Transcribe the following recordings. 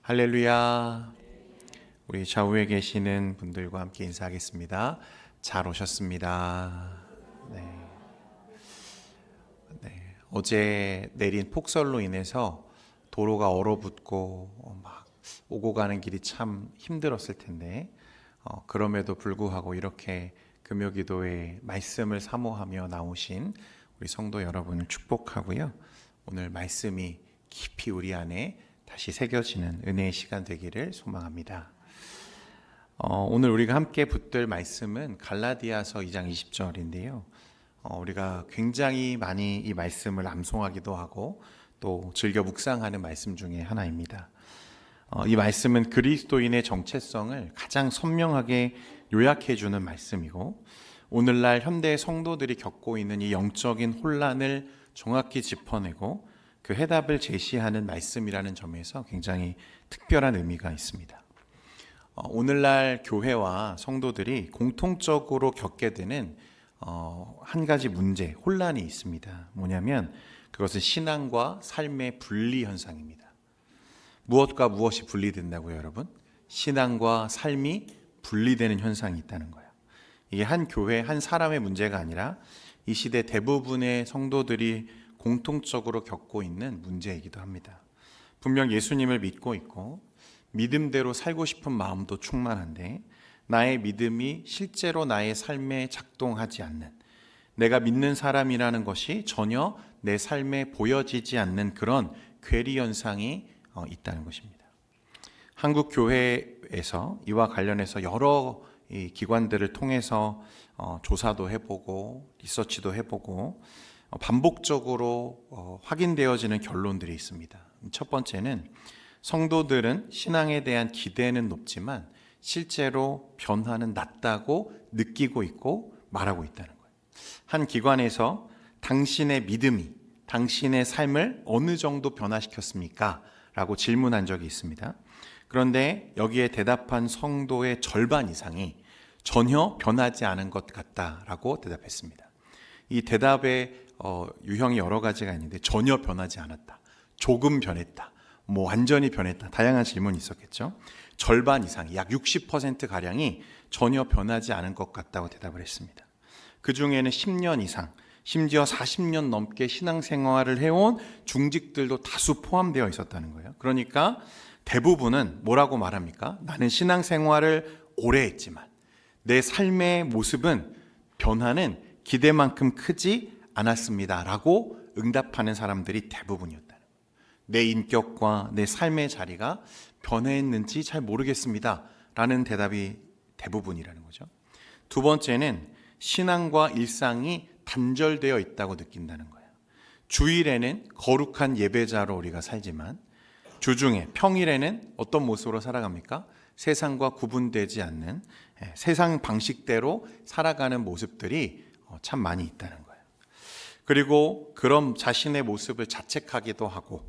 할렐루야. 우리 좌우에 계시는 분들과 함께 인사하겠습니다. 잘 오셨습니다. 어제 내린 폭설로 인해서 도로가 얼어붙고 막 오고 가는 길이 참 힘들었을 텐데 그럼에도 불구하고 이렇게 금요기도에 말씀을 사모하며 나오신 우리 성도 여러분을 축복하고요. 오늘 말씀이 깊이 우리 안에 다시 새겨지는 은혜의 시간 되기를 소망합니다. 오늘 우리가 함께 붙들 말씀은 갈라디아서 2장 20절인데요. 우리가 굉장히 많이 이 말씀을 암송하기도 하고 또 즐겨 묵상하는 말씀 중에 하나입니다. 이 말씀은 그리스도인의 정체성을 가장 선명하게 요약해 주는 말씀이고, 오늘날 현대 성도들이 겪고 있는 이 영적인 혼란을 정확히 짚어내고 그 해답을 제시하는 말씀이라는 점에서 굉장히 특별한 의미가 있습니다. 오늘날 교회와 성도들이 공통적으로 겪게 되는 한 가지 문제, 혼란이 있습니다. 뭐냐면 그것은 신앙과 삶의 분리 현상입니다. 무엇과 무엇이 분리된다고요, 여러분? 신앙과 삶이 분리되는 현상이 있다는 거예요. 이게 한 교회, 한 사람의 문제가 아니라 이 시대 대부분의 성도들이 공통적으로 겪고 있는 문제이기도 합니다. 분명 예수님을 믿고 있고 믿음대로 살고 싶은 마음도 충만한데 나의 믿음이 실제로 나의 삶에 작동하지 않는, 내가 믿는 사람이라는 것이 전혀 내 삶에 보여지지 않는 그런 괴리 현상이 있다는 것입니다. 한국 교회에서 이와 관련해서 여러 기관들을 통해서 조사도 해보고 리서치도 해보고 반복적으로 확인되어지는 결론들이 있습니다. 첫 번째는 성도들은 신앙에 대한 기대는 높지만 실제로 변화는 낮다고 느끼고 있고 말하고 있다는 거예요. 한 기관에서 당신의 믿음이 당신의 삶을 어느 정도 변화시켰습니까? 라고 질문한 적이 있습니다. 그런데 여기에 대답한 성도의 절반 이상이 전혀 변하지 않은 것 같다라고 대답했습니다. 이 대답의 유형이 여러 가지가 있는데 전혀 변하지 않았다, 조금 변했다, 완전히 변했다, 다양한 질문이 있었겠죠. 절반 이상이, 약 60%가량이 전혀 변하지 않은 것 같다고 대답을 했습니다. 그 중에는 10년 이상, 심지어 40년 넘게 신앙생활을 해온 중직들도 다수 포함되어 있었다는 거예요. 그러니까 대부분은 뭐라고 말합니까? 나는 신앙생활을 오래 했지만 내 삶의 모습은 변화는 기대만큼 크지 않았습니다 라고 응답하는 사람들이 대부분이었다는 거예요. 내 인격과 내 삶의 자리가 변했는지 잘 모르겠습니다 라는 대답이 대부분이라는 거죠. 두 번째는 신앙과 일상이 단절되어 있다고 느낀다는 거예요. 주일에는 거룩한 예배자로 우리가 살지만 주중에, 평일에는 어떤 모습으로 살아갑니까? 세상과 구분되지 않는 세상 방식대로 살아가는 모습들이 참 많이 있다는 거예요. 그리고 그런 자신의 모습을 자책하기도 하고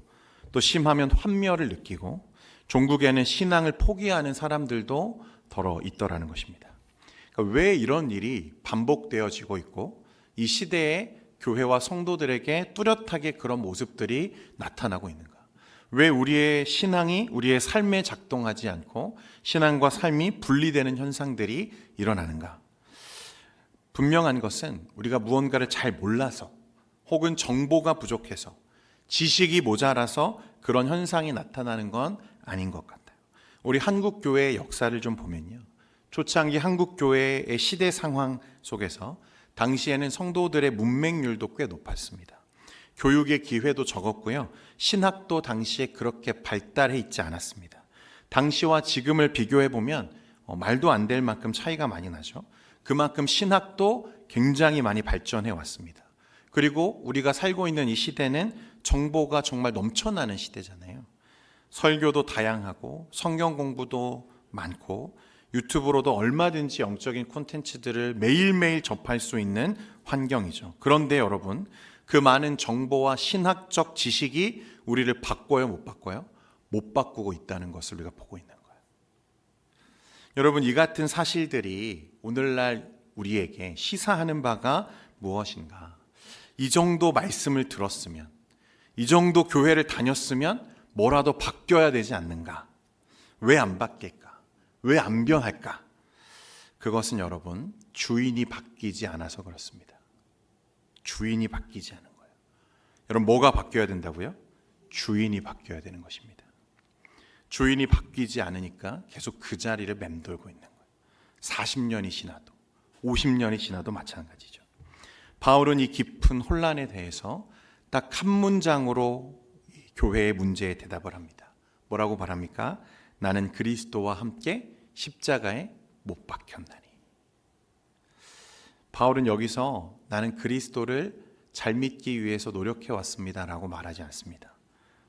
또 심하면 환멸을 느끼고 종국에는 신앙을 포기하는 사람들도 더러 있더라는 것입니다. 그러니까 왜 이런 일이 반복되어지고 있고 이 시대의 교회와 성도들에게 뚜렷하게 그런 모습들이 나타나고 있는가? 왜 우리의 신앙이 우리의 삶에 작동하지 않고 신앙과 삶이 분리되는 현상들이 일어나는가? 분명한 것은 우리가 무언가를 잘 몰라서 혹은 정보가 부족해서 지식이 모자라서 그런 현상이 나타나는 건 아닌 것 같아요. 우리 한국교회의 역사를 좀 보면요, 초창기 한국교회의 시대 상황 속에서 당시에는 성도들의 문맹률도 꽤 높았습니다. 교육의 기회도 적었고요, 신학도 당시에 그렇게 발달해 있지 않았습니다. 당시와 지금을 비교해 보면 말도 안 될 만큼 차이가 많이 나죠. 그만큼 신학도 굉장히 많이 발전해 왔습니다. 그리고 우리가 살고 있는 이 시대는 정보가 정말 넘쳐나는 시대잖아요. 설교도 다양하고 성경 공부도 많고 유튜브로도 얼마든지 영적인 콘텐츠들을 매일매일 접할 수 있는 환경이죠. 그런데 여러분, 그 많은 정보와 신학적 지식이 우리를 바꿔요, 못 바꿔요? 못 바꾸고 있다는 것을 우리가 보고 있는 거예요. 여러분, 이 같은 사실들이 오늘날 우리에게 시사하는 바가 무엇인가? 이 정도 말씀을 들었으면, 이 정도 교회를 다녔으면 뭐라도 바뀌어야 되지 않는가? 왜 안 바뀔까? 왜 안 변할까? 그것은 여러분, 주인이 바뀌지 않아서 그렇습니다. 주인이 바뀌지 않은 거예요. 여러분, 뭐가 바뀌어야 된다고요? 주인이 바뀌어야 되는 것입니다. 주인이 바뀌지 않으니까 계속 그 자리를 맴돌고 있는 거예요. 40년이 지나도 50년이 지나도 마찬가지죠. 바울은 이 깊은 혼란에 대해서 딱 한 문장으로 교회의 문제에 대답을 합니다. 뭐라고 말합니까? 나는 그리스도와 함께 십자가에 못 박혔나니. 바울은 여기서 나는 그리스도를 잘 믿기 위해서 노력해 왔습니다 라고 말하지 않습니다.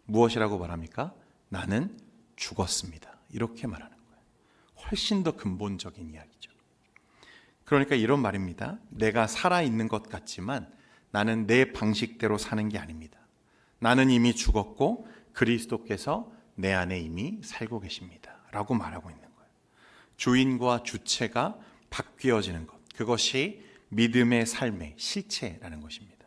무엇이라고 말합니까? 나는 죽었습니다. 이렇게 말하는 거예요. 훨씬 더 근본적인 이야기죠. 그러니까 이런 말입니다. 내가 살아있는 것 같지만 나는 내 방식대로 사는 게 아닙니다. 나는 이미 죽었고 그리스도께서 내 안에 이미 살고 계십니다 라고 말하고 있는 거예요. 주인과 주체가 바뀌어지는 것, 그것이 믿음의 삶의 실체라는 것입니다.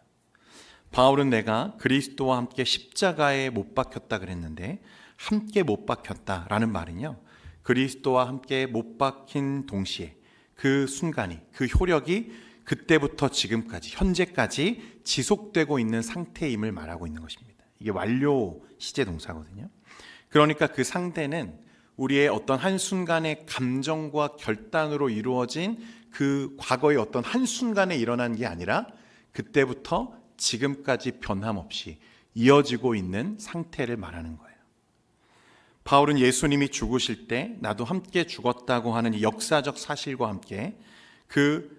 바울은 내가 그리스도와 함께 십자가에 못 박혔다 그랬는데, 함께 못 박혔다라는 말은요, 그리스도와 함께 못 박힌 동시에 그 순간이, 그 효력이 그때부터 지금까지, 현재까지 지속되고 있는 상태임을 말하고 있는 것입니다. 이게 완료 시제 동사거든요. 그러니까 그 상태는 우리의 어떤 한순간의 감정과 결단으로 이루어진 그 과거의 어떤 한순간에 일어난 게 아니라 그때부터 지금까지 변함없이 이어지고 있는 상태를 말하는 거예요. 바울은 예수님이 죽으실 때 나도 함께 죽었다고 하는 이 역사적 사실과 함께 그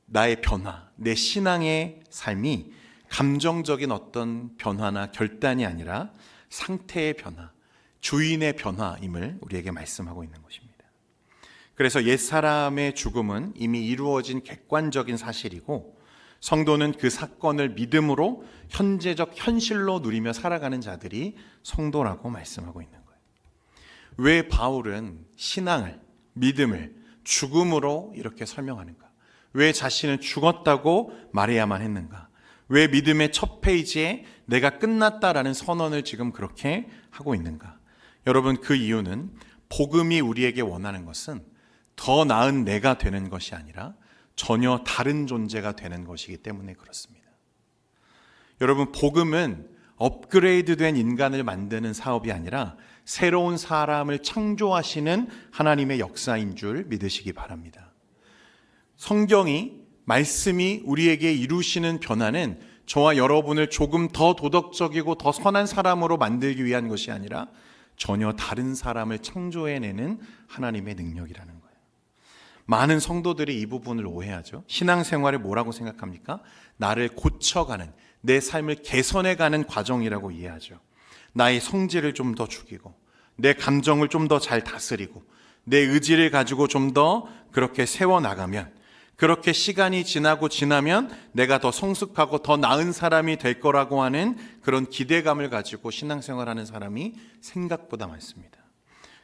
나의 변화, 내 신앙의 삶이 감정적인 어떤 변화나 결단이 아니라 상태의 변화, 주인의 변화임을 우리에게 말씀하고 있는 것입니다. 그래서 옛사람의 죽음은 이미 이루어진 객관적인 사실이고, 성도는 그 사건을 믿음으로 현재적 현실로 누리며 살아가는 자들이 성도라고 말씀하고 있는 거예요. 왜 바울은 신앙을, 믿음을 죽음으로 이렇게 설명하는가? 왜 자신은 죽었다고 말해야만 했는가? 왜 믿음의 첫 페이지에 내가 끝났다라는 선언을 지금 그렇게 하고 있는가? 여러분, 그 이유는 복음이 우리에게 원하는 것은 더 나은 내가 되는 것이 아니라 전혀 다른 존재가 되는 것이기 때문에 그렇습니다. 여러분, 복음은 업그레이드된 인간을 만드는 사업이 아니라 새로운 사람을 창조하시는 하나님의 역사인 줄 믿으시기 바랍니다. 성경이, 말씀이 우리에게 이루시는 변화는 저와 여러분을 조금 더 도덕적이고 더 선한 사람으로 만들기 위한 것이 아니라 전혀 다른 사람을 창조해내는 하나님의 능력이라는 거예요. 많은 성도들이 이 부분을 오해하죠. 신앙생활을 뭐라고 생각합니까? 나를 고쳐가는, 내 삶을 개선해가는 과정이라고 이해하죠. 나의 성질을 좀 더 죽이고, 내 감정을 좀 더 잘 다스리고, 내 의지를 가지고 좀 더 그렇게 세워나가면, 그렇게 시간이 지나면 내가 더 성숙하고 더 나은 사람이 될 거라고 하는 그런 기대감을 가지고 신앙생활하는 사람이 생각보다 많습니다.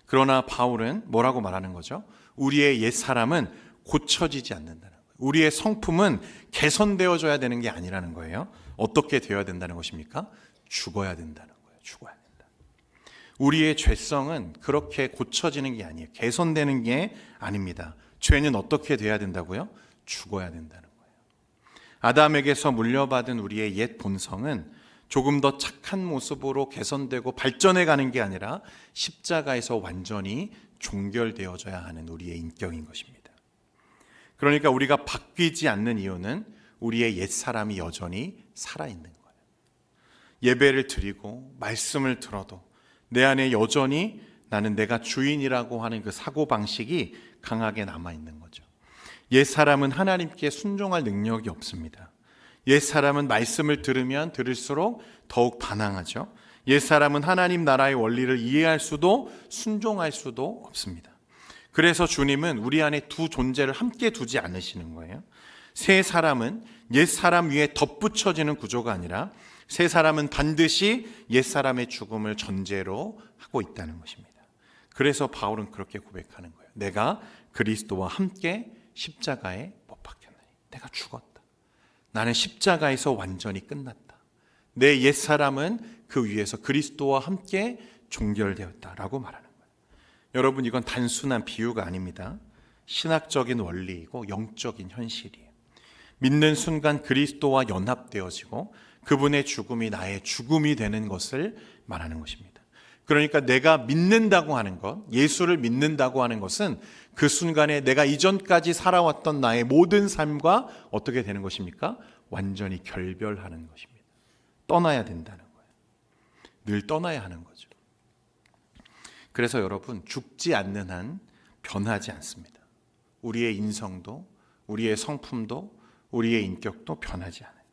그러나 바울은 뭐라고 말하는 거죠? 우리의 옛사람은 고쳐지지 않는다는 거예요. 우리의 성품은 개선되어져야 되는 게 아니라는 거예요. 어떻게 되어야 된다는 것입니까? 죽어야 된다는 거예요. 죽어야 된다. 우리의 죄성은 그렇게 고쳐지는 게 아니에요. 개선되는 게 아닙니다. 죄는 어떻게 돼야 된다고요? 죽어야 된다는 거예요. 아담에게서 물려받은 우리의 옛 본성은 조금 더 착한 모습으로 개선되고 발전해 가는 게 아니라 십자가에서 완전히 종결되어져야 하는 우리의 인격인 것입니다. 그러니까 우리가 바뀌지 않는 이유는 우리의 옛사람이 여전히 살아있는 거예요. 예배를 드리고 말씀을 들어도 내 안에 여전히 나는 내가 주인이라고 하는 그 사고방식이 강하게 남아있는 거죠. 옛사람은 하나님께 순종할 능력이 없습니다. 옛사람은 말씀을 들으면 들을수록 더욱 반항하죠. 옛사람은 하나님 나라의 원리를 이해할 수도 순종할 수도 없습니다. 그래서 주님은 우리 안에 두 존재를 함께 두지 않으시는 거예요. 새 사람은 옛사람 위에 덧붙여지는 구조가 아니라 새 사람은 반드시 옛사람의 죽음을 전제로 하고 있다는 것입니다. 그래서 바울은 그렇게 고백하는 거예요. 내가 그리스도와 함께 십자가에 못 박혔나니. 내가 죽었다. 나는 십자가에서 완전히 끝났다. 내 옛사람은 그 위에서 그리스도와 함께 종결되었다라고 말하는 거예요. 여러분, 이건 단순한 비유가 아닙니다. 신학적인 원리이고 영적인 현실이에요. 믿는 순간 그리스도와 연합되어지고 그분의 죽음이 나의 죽음이 되는 것을 말하는 것입니다. 그러니까 내가 믿는다고 하는 것, 예수를 믿는다고 하는 것은 그 순간에 내가 이전까지 살아왔던 나의 모든 삶과 어떻게 되는 것입니까? 완전히 결별하는 것입니다. 떠나야 된다는 거예요. 늘 떠나야 하는 거죠. 그래서 여러분, 죽지 않는 한 변하지 않습니다. 우리의 인성도, 우리의 성품도, 우리의 인격도 변하지 않아요.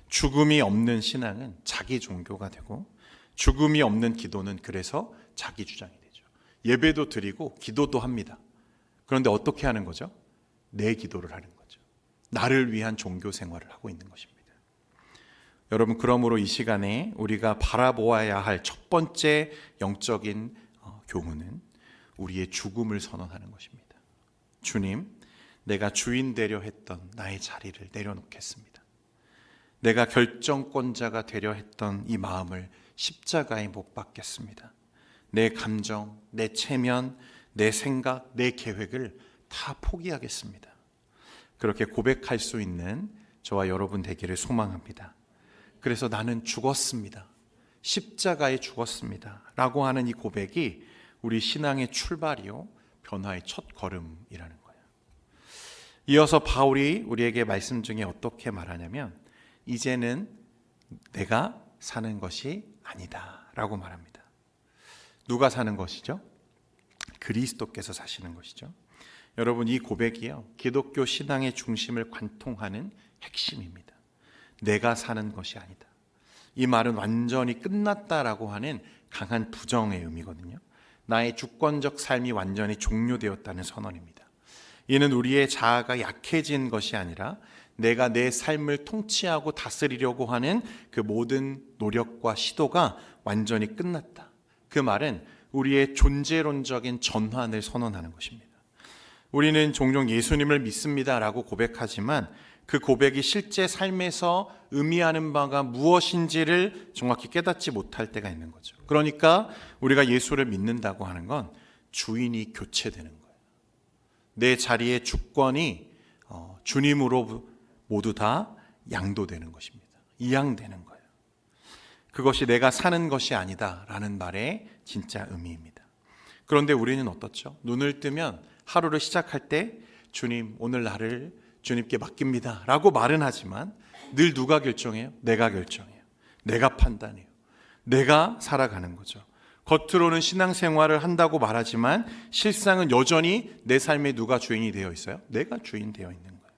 죽음이 없는 신앙은 자기 종교가 되고, 죽음이 없는 기도는 그래서 자기 주장이 되죠. 예배도 드리고 기도도 합니다. 그런데 어떻게 하는 거죠? 내 기도를 하는 거죠. 나를 위한 종교 생활을 하고 있는 것입니다. 여러분, 그러므로 이 시간에 우리가 바라보아야 할 첫 번째 영적인 교훈은 우리의 죽음을 선언하는 것입니다. 주님, 내가 주인 되려 했던 나의 자리를 내려놓겠습니다. 내가 결정권자가 되려 했던 이 마음을 십자가에 못 박겠습니다. 내 감정, 내 체면, 내 생각, 내 계획을 다 포기하겠습니다. 그렇게 고백할 수 있는 저와 여러분 되기를 소망합니다. 그래서 나는 죽었습니다. 십자가에 죽었습니다. 라고 하는 이 고백이 우리 신앙의 출발이요, 변화의 첫 걸음이라는 거예요. 이어서 바울이 우리에게 말씀 중에 어떻게 말하냐면, 이제는 내가 사는 것이 아니다 라고 말합니다. 누가 사는 것이죠? 그리스도께서 사시는 것이죠. 여러분, 이 고백이요, 기독교 신앙의 중심을 관통하는 핵심입니다. 내가 사는 것이 아니다. 이 말은 완전히 끝났다라고 하는 강한 부정의 의미거든요. 나의 주권적 삶이 완전히 종료되었다는 선언입니다. 이는 우리의 자아가 약해진 것이 아니라 내가 내 삶을 통치하고 다스리려고 하는 그 모든 노력과 시도가 완전히 끝났다. 그 말은 우리의 존재론적인 전환을 선언하는 것입니다. 우리는 종종 예수님을 믿습니다라고 고백하지만 그 고백이 실제 삶에서 의미하는 바가 무엇인지를 정확히 깨닫지 못할 때가 있는 거죠. 그러니까 우리가 예수를 믿는다고 하는 건 주인이 교체되는 거예요. 내 자리의 주권이 주님으로 모두 다 양도되는 것입니다. 이양되는 거예요. 그것이 내가 사는 것이 아니다라는 말의 진짜 의미입니다. 그런데 우리는 어떻죠? 눈을 뜨면 하루를 시작할 때 주님, 오늘 나를 주님께 맡깁니다 라고 말은 하지만 늘 누가 결정해요? 내가 결정해요. 내가 판단해요. 내가 살아가는 거죠. 겉으로는 신앙생활을 한다고 말하지만 실상은 여전히 내 삶에 누가 주인이 되어 있어요? 내가 주인 되어 있는 거예요.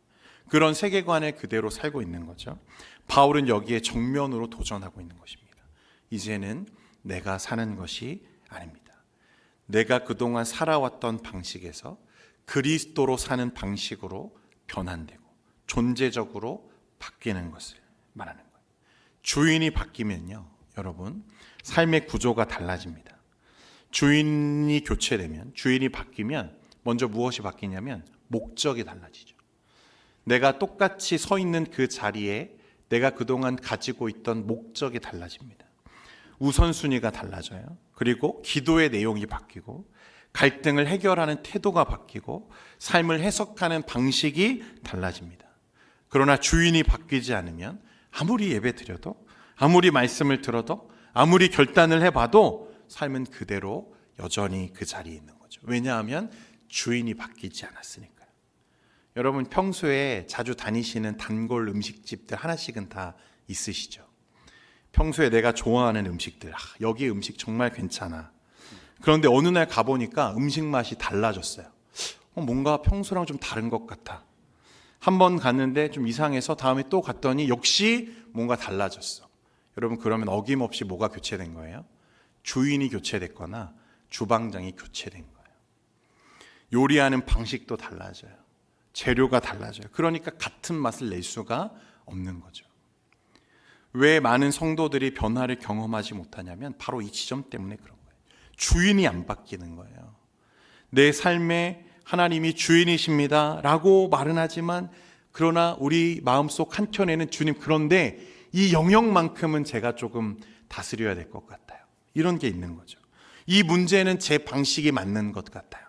그런 세계관을 그대로 살고 있는 거죠. 바울은 여기에 정면으로 도전하고 있는 것입니다. 이제는 내가 사는 것이 아닙니다. 내가 그동안 살아왔던 방식에서 그리스도로 사는 방식으로 변환되고 존재적으로 바뀌는 것을 말하는 거예요. 주인이 바뀌면요, 여러분, 삶의 구조가 달라집니다. 주인이 교체되면, 주인이 바뀌면 먼저 무엇이 바뀌냐면 목적이 달라지죠. 내가 똑같이 서 있는 그 자리에 내가 그동안 가지고 있던 목적이 달라집니다. 우선순위가 달라져요. 그리고 기도의 내용이 바뀌고 갈등을 해결하는 태도가 바뀌고 삶을 해석하는 방식이 달라집니다. 그러나 주인이 바뀌지 않으면 아무리 예배 드려도, 아무리 말씀을 들어도, 아무리 결단을 해봐도 삶은 그대로 여전히 그 자리에 있는 거죠. 왜냐하면 주인이 바뀌지 않았으니까요. 여러분, 평소에 자주 다니시는 단골 음식집들 하나씩은 다 있으시죠? 평소에 내가 좋아하는 음식들, 여기 음식 정말 괜찮아. 그런데 어느 날 가보니까 음식 맛이 달라졌어요. 뭔가 평소랑 좀 다른 것 같아. 한 번 갔는데 좀 이상해서 다음에 또 갔더니 역시 뭔가 달라졌어. 여러분, 그러면 어김없이 뭐가 교체된 거예요? 주인이 교체됐거나 주방장이 교체된 거예요. 요리하는 방식도 달라져요. 재료가 달라져요. 그러니까 같은 맛을 낼 수가 없는 거죠. 왜 많은 성도들이 변화를 경험하지 못하냐면 바로 이 지점 때문에 그런 거예요. 주인이 안 바뀌는 거예요. 내 삶에 하나님이 주인이십니다 라고 말은 하지만 그러나 우리 마음속 한켠에는 주님, 그런데 이 영역만큼은 제가 조금 다스려야 될 것 같아요. 이런 게 있는 거죠. 이 문제는 제 방식이 맞는 것 같아요.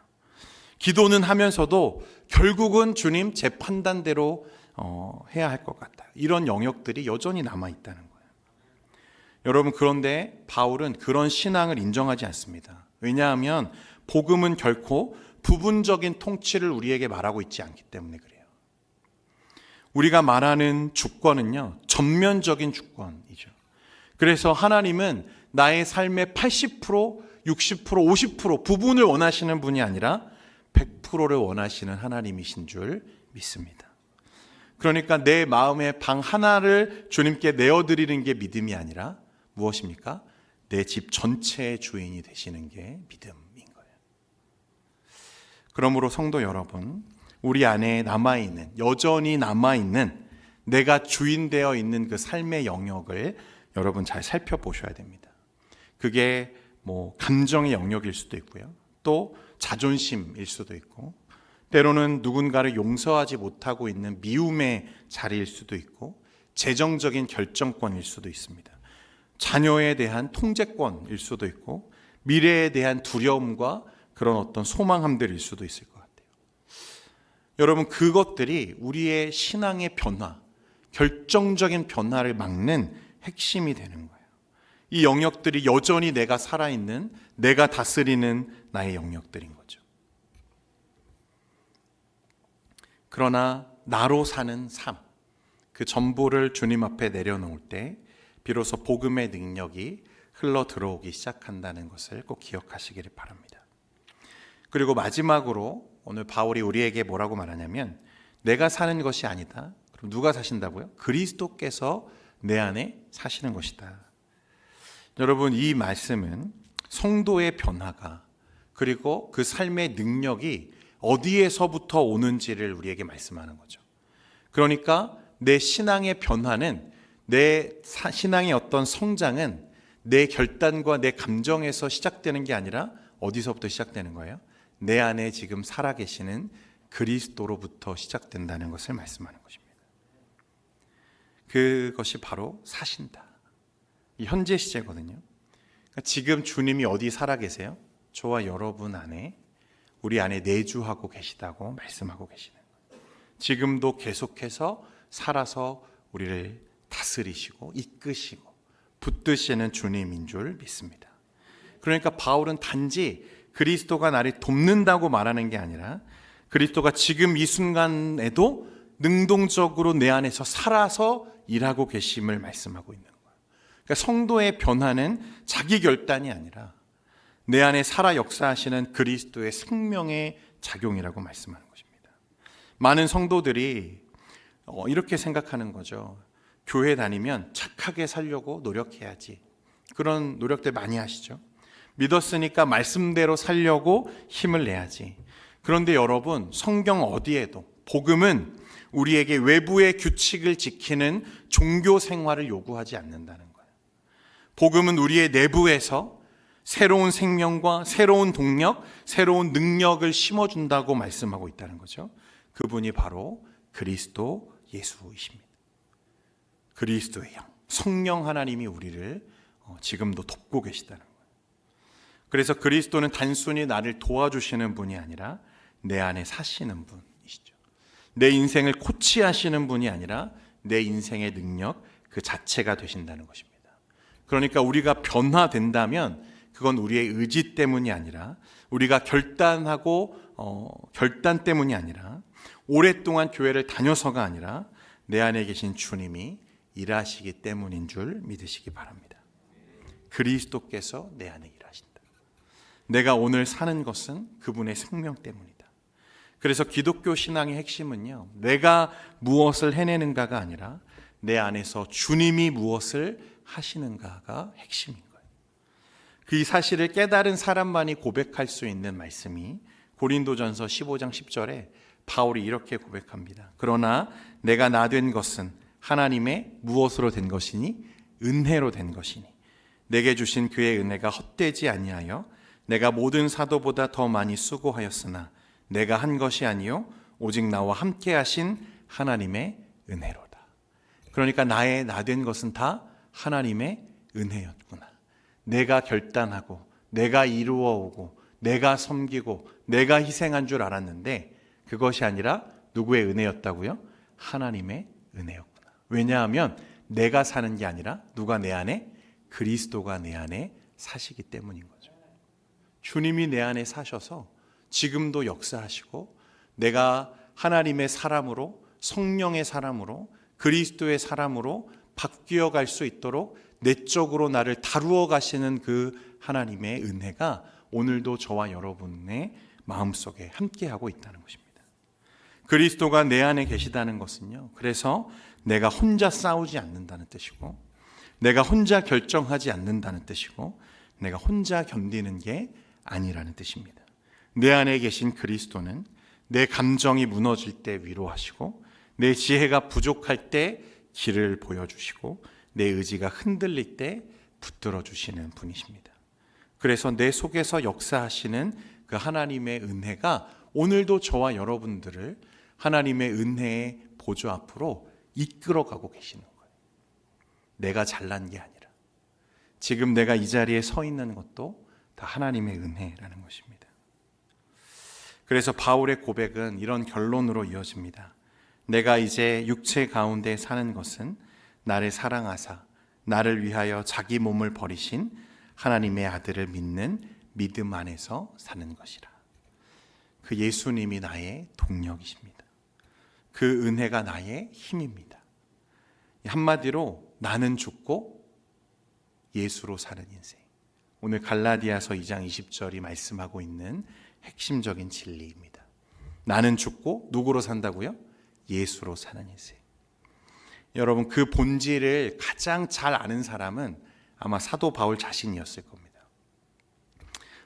기도는 하면서도 결국은 주님 제 판단대로 해야 할 것 같아요. 이런 영역들이 여전히 남아있다는 거예요. 여러분, 그런데 바울은 그런 신앙을 인정하지 않습니다. 왜냐하면 복음은 결코 부분적인 통치를 우리에게 말하고 있지 않기 때문에 그래요. 우리가 말하는 주권은요, 전면적인 주권이죠. 그래서 하나님은 나의 삶의 80%, 60%, 50% 부분을 원하시는 분이 아니라 100%를 원하시는 하나님이신 줄 믿습니다. 그러니까 내 마음의 방 하나를 주님께 내어드리는 게 믿음이 아니라 무엇입니까? 내 집 전체의 주인이 되시는 게 믿음인 거예요. 그러므로 성도 여러분, 우리 안에 여전히 남아있는 내가 주인 되어 있는 그 삶의 영역을 여러분 잘 살펴보셔야 됩니다. 그게 감정의 영역일 수도 있고요. 또 자존심일 수도 있고, 때로는 누군가를 용서하지 못하고 있는 미움의 자리일 수도 있고, 재정적인 결정권일 수도 있습니다. 자녀에 대한 통제권일 수도 있고, 미래에 대한 두려움과 그런 어떤 소망함들일 수도 있을 것 같아요. 여러분, 그것들이 우리의 신앙의 변화, 결정적인 변화를 막는 핵심이 되는 거예요. 이 영역들이 여전히 내가 살아있는, 내가 다스리는 나의 영역들인 거죠. 그러나 나로 사는 삶, 그 전부를 주님 앞에 내려놓을 때 비로소 복음의 능력이 흘러 들어오기 시작한다는 것을 꼭 기억하시기를 바랍니다. 그리고 마지막으로 오늘 바울이 우리에게 뭐라고 말하냐면, 내가 사는 것이 아니다. 그럼 누가 사신다고요? 그리스도께서 내 안에 사시는 것이다. 여러분, 이 말씀은 성도의 변화가, 그리고 그 삶의 능력이 어디에서부터 오는지를 우리에게 말씀하는 거죠. 그러니까 내 신앙의 변화는, 내 신앙의 어떤 성장은 내 결단과 내 감정에서 시작되는 게 아니라 어디서부터 시작되는 거예요? 내 안에 지금 살아계시는 그리스도로부터 시작된다는 것을 말씀하는 것입니다. 그것이 바로 사신다. 이 현재 시제거든요. 그러니까 지금 주님이 어디 살아계세요? 저와 여러분 안에, 우리 안에 내주하고 계시다고 말씀하고 계시는 거예요. 지금도 계속해서 살아서 우리를 다스리시고 이끄시고 붙드시는 주님인 줄 믿습니다. 그러니까 바울은 단지 그리스도가 나를 돕는다고 말하는 게 아니라, 그리스도가 지금 이 순간에도 능동적으로 내 안에서 살아서 일하고 계심을 말씀하고 있는 거예요. 그러니까 성도의 변화는 자기 결단이 아니라 내 안에 살아 역사하시는 그리스도의 생명의 작용이라고 말씀하는 것입니다. 많은 성도들이 이렇게 생각하는 거죠. 교회 다니면 착하게 살려고 노력해야지. 그런 노력들 많이 하시죠. 믿었으니까 말씀대로 살려고 힘을 내야지. 그런데 여러분, 성경 어디에도 복음은 우리에게 외부의 규칙을 지키는 종교 생활을 요구하지 않는다는 거예요. 복음은 우리의 내부에서 새로운 생명과 새로운 동력, 새로운 능력을 심어준다고 말씀하고 있다는 거죠. 그분이 바로 그리스도 예수이십니다. 그리스도의 영, 성령 하나님이 우리를 지금도 돕고 계시다는 거예요. 그래서 그리스도는 단순히 나를 도와주시는 분이 아니라 내 안에 사시는 분이시죠. 내 인생을 코치하시는 분이 아니라 내 인생의 능력 그 자체가 되신다는 것입니다. 그러니까 우리가 변화된다면 그건 우리의 의지 때문이 아니라, 우리가 결단하고 결단 때문이 아니라, 오랫동안 교회를 다녀서가 아니라 내 안에 계신 주님이 일하시기 때문인 줄 믿으시기 바랍니다. 그리스도께서 내 안에 일하신다. 내가 오늘 사는 것은 그분의 생명 때문이다. 그래서 기독교 신앙의 핵심은요, 내가 무엇을 해내는가가 아니라 내 안에서 주님이 무엇을 하시는가가 핵심인 거예요. 그 사실을 깨달은 사람만이 고백할 수 있는 말씀이 고린도전서 15장 10절에 바울이 이렇게 고백합니다. 그러나 내가 나 된 것은 하나님의 무엇으로 된 것이니? 은혜로 된 것이니 내게 주신 그의 은혜가 헛되지 아니하여 내가 모든 사도보다 더 많이 수고하였으나 내가 한 것이 아니요 오직 나와 함께 하신 하나님의 은혜로다. 그러니까 나의 나 된 것은 다 하나님의 은혜였구나. 내가 결단하고 내가 이루어오고 내가 섬기고 내가 희생한 줄 알았는데 그것이 아니라 누구의 은혜였다고요? 하나님의 은혜였구나. 왜냐하면 내가 사는 게 아니라 누가 내 안에? 그리스도가 내 안에 사시기 때문인 거죠. 주님이 내 안에 사셔서 지금도 역사하시고 내가 하나님의 사람으로, 성령의 사람으로, 그리스도의 사람으로 바뀌어 갈 수 있도록 내적으로 나를 다루어 가시는 그 하나님의 은혜가 오늘도 저와 여러분의 마음속에 함께하고 있다는 것입니다. 그리스도가 내 안에 계시다는 것은요, 그래서 내가 혼자 싸우지 않는다는 뜻이고, 내가 혼자 결정하지 않는다는 뜻이고, 내가 혼자 견디는 게 아니라는 뜻입니다. 내 안에 계신 그리스도는 내 감정이 무너질 때 위로하시고, 내 지혜가 부족할 때 길을 보여주시고, 내 의지가 흔들릴 때 붙들어 주시는 분이십니다. 그래서 내 속에서 역사하시는 그 하나님의 은혜가 오늘도 저와 여러분들을 하나님의 은혜의 보좌 앞으로 이끌어가고 계시는 거예요. 내가 잘난 게 아니라 지금 내가 이 자리에 서 있는 것도 다 하나님의 은혜라는 것입니다. 그래서 바울의 고백은 이런 결론으로 이어집니다. 내가 이제 육체 가운데 사는 것은 나를 사랑하사 나를 위하여 자기 몸을 버리신 하나님의 아들을 믿는 믿음 안에서 사는 것이라. 그 예수님이 나의 동력이십니다. 그 은혜가 나의 힘입니다. 한마디로 나는 죽고 예수로 사는 인생. 오늘 갈라디아서 2장 20절이 말씀하고 있는 핵심적인 진리입니다. 나는 죽고 누구로 산다고요? 예수로 사는 인생. 여러분, 그 본질을 가장 잘 아는 사람은 아마 사도 바울 자신이었을 겁니다.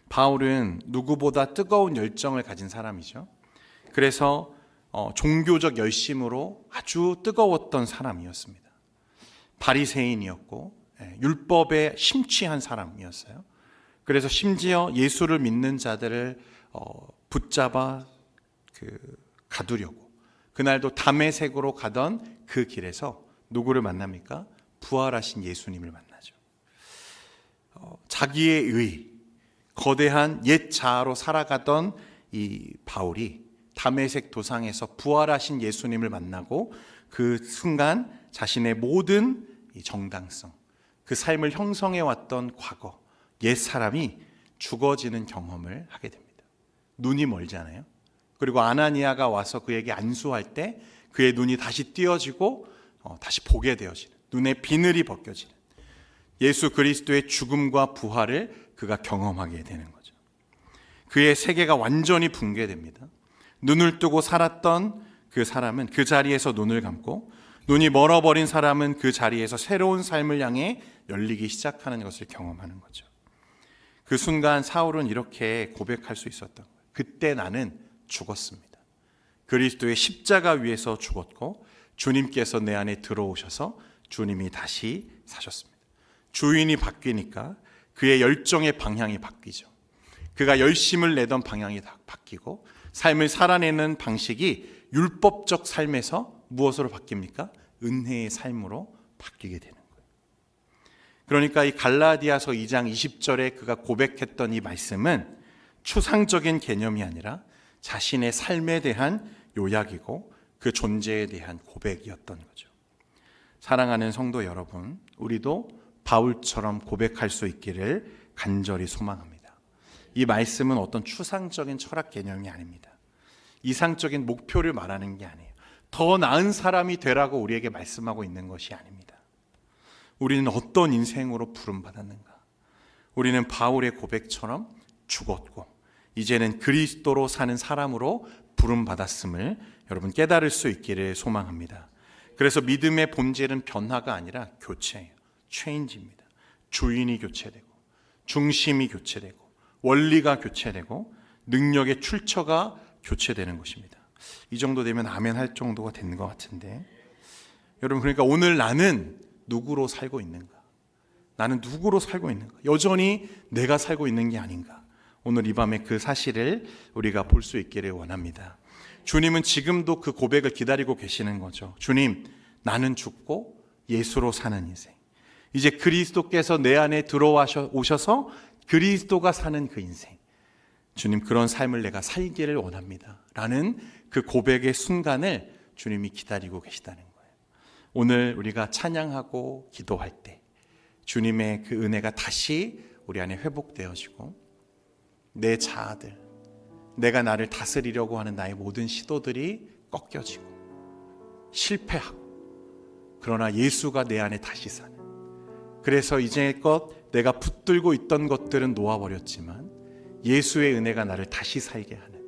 바울은 누구보다 뜨거운 열정을 가진 사람이죠. 그래서 종교적 열심으로 아주 뜨거웠던 사람이었습니다. 바리새인이었고 율법에 심취한 사람이었어요. 그래서 심지어 예수를 믿는 자들을 붙잡아 가두려고 그날도 다메섹으로 가던 그 길에서 누구를 만납니까? 부활하신 예수님을 만나죠. 자기의 의, 거대한 옛 자아로 살아가던 이 바울이 다메섹 도상에서 부활하신 예수님을 만나고 그 순간 자신의 모든 이 정당성, 그 삶을 형성해 왔던 과거, 옛 사람이 죽어지는 경험을 하게 됩니다. 눈이 멀잖아요. 그리고 아나니아가 와서 그에게 안수할 때 그의 눈이 다시 띄어지고 다시 보게 되어지는, 눈의 비늘이 벗겨지는 예수 그리스도의 죽음과 부활을 그가 경험하게 되는 거죠. 그의 세계가 완전히 붕괴됩니다. 눈을 뜨고 살았던 그 사람은 그 자리에서 눈을 감고, 눈이 멀어버린 사람은 그 자리에서 새로운 삶을 향해 열리기 시작하는 것을 경험하는 거죠. 그 순간 사울은 이렇게 고백할 수 있었던 거예요. 그때 나는 죽었습니다. 그리스도의 십자가 위에서 죽었고 주님께서 내 안에 들어오셔서 주님이 다시 사셨습니다. 주인이 바뀌니까 그의 열정의 방향이 바뀌죠. 그가 열심을 내던 방향이 바뀌고 삶을 살아내는 방식이 율법적 삶에서 무엇으로 바뀝니까? 은혜의 삶으로 바뀌게 되는 거예요. 그러니까 이 갈라디아서 2장 20절에 그가 고백했던 이 말씀은 추상적인 개념이 아니라 자신의 삶에 대한 요약이고 그 존재에 대한 고백이었던 거죠. 사랑하는 성도 여러분, 우리도 바울처럼 고백할 수 있기를 간절히 소망합니다. 이 말씀은 어떤 추상적인 철학 개념이 아닙니다. 이상적인 목표를 말하는 게 아니에요. 더 나은 사람이 되라고 우리에게 말씀하고 있는 것이 아닙니다. 우리는 어떤 인생으로 부름받았는가? 우리는 바울의 고백처럼 죽었고 이제는 그리스도로 사는 사람으로 부름받았음을 여러분 깨달을 수 있기를 소망합니다. 그래서 믿음의 본질은 변화가 아니라 교체예요. 체인지입니다. 주인이 교체되고 중심이 교체되고 원리가 교체되고 능력의 출처가 교체되는 것입니다. 이 정도 되면 아멘 할 정도가 된 것 같은데, 여러분, 그러니까 오늘 나는 누구로 살고 있는가? 나는 누구로 살고 있는가? 여전히 내가 살고 있는 게 아닌가? 오늘 이 밤에 그 사실을 우리가 볼 수 있기를 원합니다. 주님은 지금도 그 고백을 기다리고 계시는 거죠. 주님, 나는 죽고 예수로 사는 인생. 이제 그리스도께서 내 안에 들어오셔서 그리스도가 사는 그 인생, 주님 그런 삶을 내가 살기를 원합니다 라는 그 고백의 순간을 주님이 기다리고 계시다는 거예요. 오늘 우리가 찬양하고 기도할 때 주님의 그 은혜가 다시 우리 안에 회복되어지고 내 자아들, 내가 나를 다스리려고 하는 나의 모든 시도들이 꺾여지고 실패하고, 그러나 예수가 내 안에 다시 사는, 그래서 이제껏 내가 붙들고 있던 것들은 놓아버렸지만 예수의 은혜가 나를 다시 살게 하는,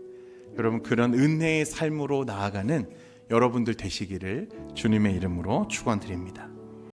여러분 그런 은혜의 삶으로 나아가는 여러분들 되시기를 주님의 이름으로 축원드립니다.